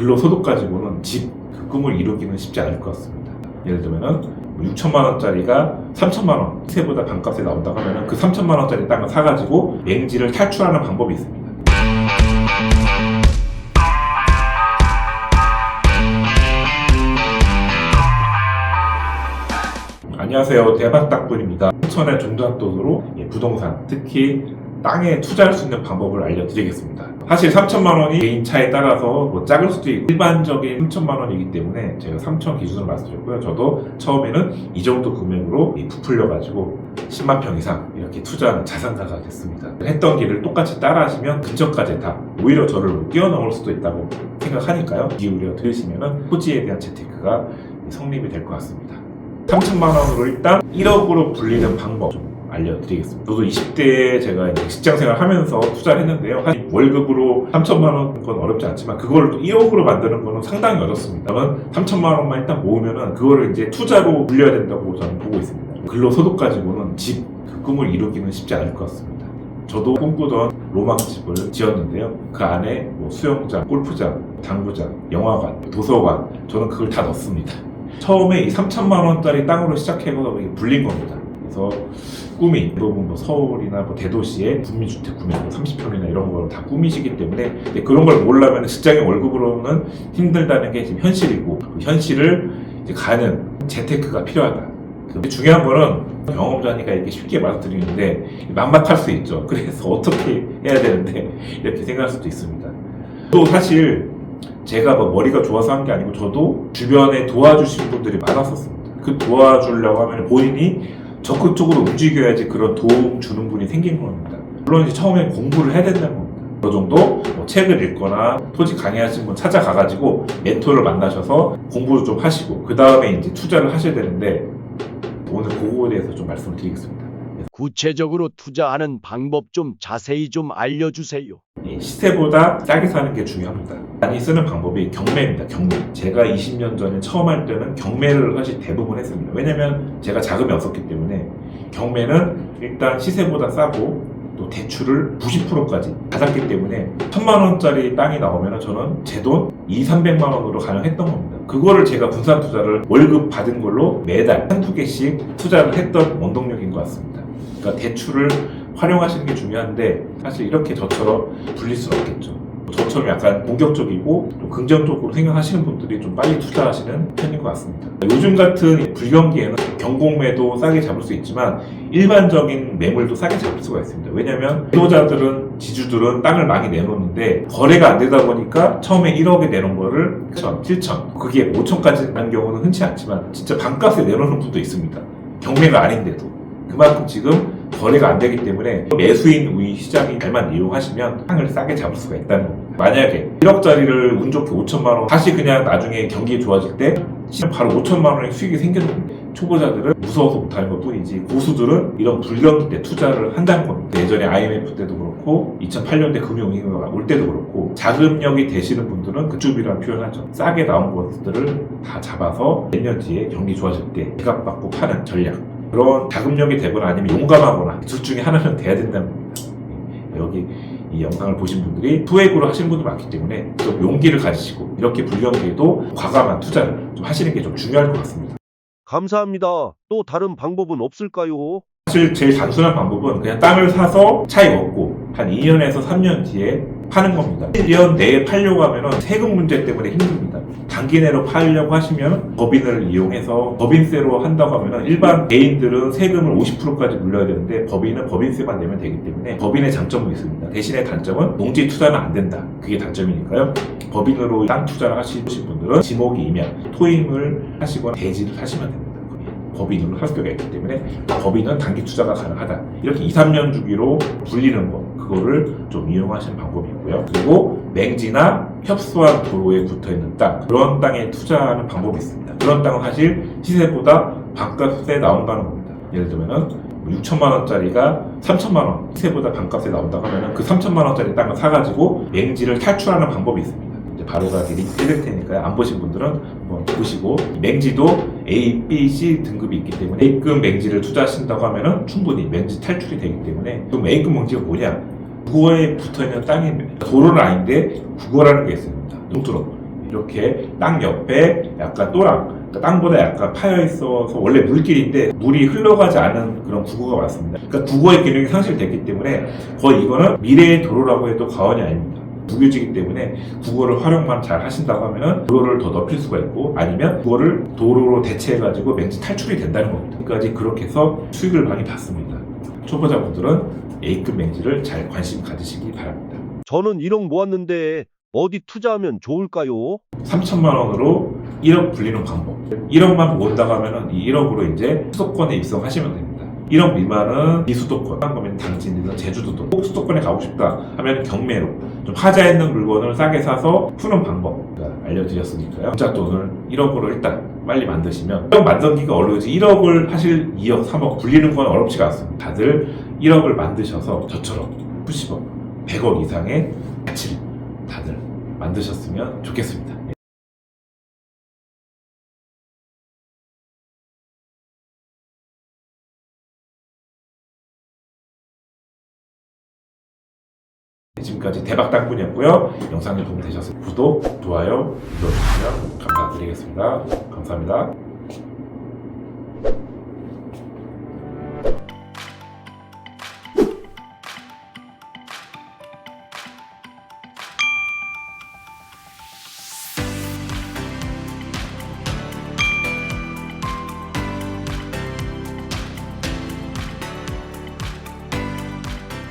근로소득 가지고는 집 그 꿈을 이루기는 쉽지 않을 것 같습니다. 예를 들면은 6천만 원짜리가 3천만 원 시세보다 반값에 나온다고 하면은 그 3천만 원짜리 땅을 사가지고 맹지를 탈출하는 방법이 있습니다. 안녕하세요, 대박땅꾼입니다. 인천의 중장도로 부동산, 특히 땅에 투자할 수 있는 방법을 알려드리겠습니다. 사실 3천만 원이 개인 차에 따라서 작을 수도 있고 일반적인 3천만 원이기 때문에 제가 3천 기준으로 말씀드렸고요. 저도 처음에는 이 정도 금액으로 부풀려가지고 10만 평 이상 이렇게 투자하는 자산가가 됐습니다. 했던 길을 똑같이 따라 하시면 근처까지 다 오히려 저를 뛰어넘을 수도 있다고 생각하니까요. 기울여 들으시면 토지에 대한 재테크가 성립이 될 것 같습니다. 3천만 원으로 일단 1억으로 불리는 방법 좀 알려드리겠습니다. 저도 20대에 제가 직장생활 하면서 투자를 했는데요. 월급으로 3천만 원 건 어렵지 않지만 그거를 또 1억으로 만드는 거는 상당히 어렵습니다. 그러면 3천만 원만 일단 모으면은 그거를 이제 투자로 불려야 된다고 저는 보고 있습니다. 근로소득 가지고는 집 그 꿈을 이루기는 쉽지 않을 것 같습니다. 저도 꿈꾸던 로망집을 지었는데요. 그 안에 수영장, 골프장, 당구장, 영화관, 도서관 저는 그걸 다 넣습니다. 처음에 이 3천만 원짜리 땅으로 시작해서 불린 겁니다. 그래서 꿈이 대부분 서울이나 대도시의 국민주택 구매 30평이나 이런 걸 다 꿈이시기 때문에 그런 걸 모르려면 직장인 월급으로는 힘들다는 게 지금 현실이고 그 현실을 이제 가는 재테크가 필요하다. 중요한 거는 경험자니까 이렇게 쉽게 말씀드리는데 만막할 수 있죠. 그래서 어떻게 해야 되는데 이렇게 생각할 수도 있습니다. 또 사실 제가 머리가 좋아서 한 게 아니고 저도 주변에 도와주신 분들이 많았었습니다. 그 도와주려고 하면 본인이 적극적으로 움직여야지 그런 도움 주는 분이 생긴 겁니다. 물론 이제 처음에 공부를 해야 된다는 겁니다. 어느 정도 책을 읽거나 토지 강의하신 분 찾아가가지고 멘토를 만나셔서 공부를 좀 하시고 그 다음에 이제 투자를 하셔야 되는데 오늘 그거에 대해서 좀 말씀을 드리겠습니다. 구체적으로 투자하는 방법 좀 자세히 좀 알려주세요. 시세보다 싸게 사는 게 중요합니다. 많이 쓰는 방법이 경매입니다. 경매. 제가 20년 전에 처음 할 때는 경매를 사실 대부분 했습니다. 왜냐면 제가 자금이 없었기 때문에 경매는 일단 시세보다 싸고 또 대출을 90%까지 받았기 때문에 1,000만 원짜리 땅이 나오면 저는 제 돈 200~300만 원으로 가능했던 겁니다. 그거를 제가 분산 투자를 월급 받은 걸로 매달 한두 개씩 투자를 했던 원동력인 것 같습니다. 그러니까 대출을 활용하시는 게 중요한데 사실 이렇게 저처럼 불릴 수는 없겠죠. 저처럼 약간 공격적이고 좀 긍정적으로 생각하시는 분들이 좀 빨리 투자하시는 편인 것 같습니다. 요즘 같은 불경기에는 경공매도 싸게 잡을 수 있지만 일반적인 매물도 싸게 잡을 수가 있습니다. 왜냐하면 지도자들은 지주들은 땅을 많이 내놓는데 거래가 안 되다 보니까 처음에 1억에 내놓은 거를 7천, 7천 그게 5천까지 가는 경우는 흔치 않지만 진짜 반값에 내놓는 분도 있습니다. 경매가 아닌데도 그만큼 지금 거래가 안 되기 때문에 매수인 우위 시장이 잘만 이용하시면 땅을 싸게 잡을 수가 있다는 겁니다. 만약에 1억짜리를 운 좋게 5천만 원 다시 그냥 나중에 경기 좋아질 때 바로 5천만 원의 수익이 생겼는데 초보자들은 무서워서 못하는 것 뿐이지 고수들은 이런 불경기 때 투자를 한다는 겁니다. 예전에 IMF 때도 그렇고 2008년대 금융위기가 올 때도 그렇고 자금력이 되시는 분들은 그쪽이라는 표현하죠. 싸게 나온 것들을 다 잡아서 몇 년 뒤에 경기 좋아질 때 지갑받고 파는 전략 그런 자금력이 되거나 아니면 용감하거나 둘 중에 하나는 돼야 된다는 겁니다. 여기 이 영상을 보신 분들이 소액으로 하시는 분도 많기 때문에 좀 용기를 가지시고 이렇게 불경기에도 과감한 투자를 좀 하시는 게 좀 중요할 것 같습니다. 감사합니다. 또 다른 방법은 없을까요? 사실 제일 단순한 방법은 그냥 땅을 사서 차익 얻고 한 2년에서 3년 뒤에 파는 겁니다. 1년 내에 팔려고 하면 세금 문제 때문에 힘듭니다. 단기 내로 팔려고 하시면 법인을 이용해서 법인세로 한다고 하면 일반 개인들은 세금을 50%까지 물려야 되는데 법인은 법인세만 내면 되기 때문에 법인의 장점은 있습니다. 대신에 단점은 농지 투자는 안 된다. 그게 단점이니까요. 법인으로 땅 투자를 하시는 분들은 지목이면 토임을 하시거나 대지를 하시면 됩니다. 법인으로 할 수가 있기 때문에 법인은 단기 투자가 가능하다. 이렇게 2~3년 주기로 불리는 거 그거를 좀 이용하시는 방법이 있고요. 그리고 맹지나 협소한 도로에 붙어있는 땅 그런 땅에 투자하는 방법이 있습니다. 그런 땅은 사실 시세보다 반값에 나온다는 겁니다. 예를 들면은 6천만 원짜리가 3천만 원 시세보다 반값에 나온다고 하면 그 3천만 원짜리 땅을 사가지고 맹지를 탈출하는 방법이 있습니다. 바로가 링크 해드릴 테니까요. 안 보신 분들은 한번 보시고 맹지도 A, B, C 등급이 있기 때문에 A급 맹지를 투자하신다고 하면 충분히 맹지 탈출이 되기 때문에 그럼 A급 맹지가 뭐냐? 국어에 붙어있는 땅이 도로는 아닌데 국어라는 게 있습니다. 농도로 이렇게 땅 옆에 약간 또랑, 그러니까 땅보다 약간 파여 있어서 원래 물길인데 물이 흘러가지 않은 그런 구조가 왔습니다. 그러니까 국어의 기능이 상실됐기 때문에 거의 이거는 미래의 도로라고 해도 과언이 아닙니다. 무교지기 때문에 국어를 활용만 잘 하신다고 하면 도로를 더 넓힐 수가 있고, 아니면 그거를 도로로 대체해가지고 맹지 탈출이 된다는 겁니다. 여기까지 그렇게 해서 수익을 많이 받습니다. 초보자분들은 A급 맹지를 잘 관심 가지시기 바랍니다. 저는 1억 모았는데 어디 투자하면 좋을까요? 3천만 원으로 1억 불리는 방법. 1억만 모은다고 하면은 이 1억으로 이제 수도권에 입성하시면 됩니다. 1억 미만은 비수도권, 한 거면 당진이든 제주도도. 꼭 수도권에 가고 싶다 하면 경매로 좀 하자 있는 물건을 싸게 사서 푸는 방법 알려드렸으니까요. 진짜 돈을 1억으로 일단 빨리 만드시면, 1억 만들기가 어려우지 1억을 사실 2억, 3억 불리는 건 어렵지가 않습니다. 다들 1억을 만드셔서 저처럼 수십억, 100억 이상의 가치를 다들 만드셨으면 좋겠습니다. 지금까지 대박 땅꾼이었고요. 영상이 도움이 되셨으면 구독, 좋아요 눌러주시면 감사드리겠습니다. 감사합니다.